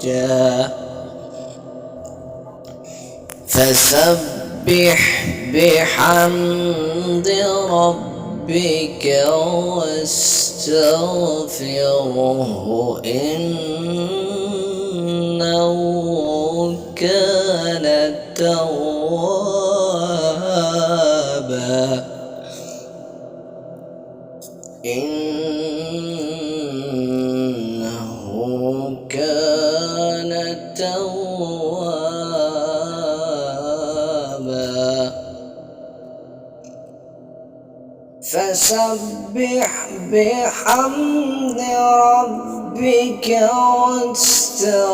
فرجا فسبح بحمد ربك واستغفره إنه كان توابا إنه كان توابا فسبح بحمد ربك واستغفره